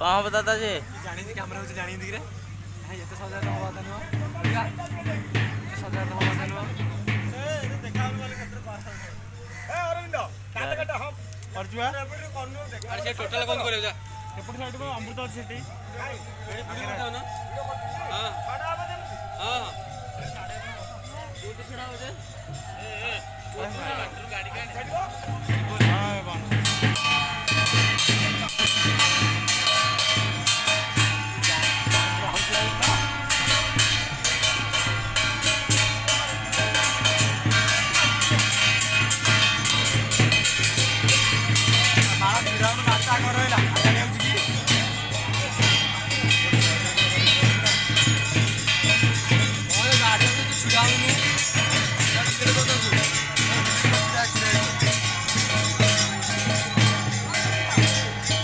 कहाँ बताता जे जानी कैमरा हो जानी दिख रे हां ये तो 1000 टका बात नुआ भैया 1000 टका बात नुआ ए देखा वाले खतर पास ए अरविंद काट काट हम अर्जुआ अरे से टोटल कौन करे जा एपट साइड को अमृत ଅଛି ସେଠି ଏଇ ଭିडिଓ ଉଠାଉ ନା हां हां କୋଉଠି ଛଡା हो जे गाड़ी का हां बाण गाड़ी में तो छुड़ाऊं नहीं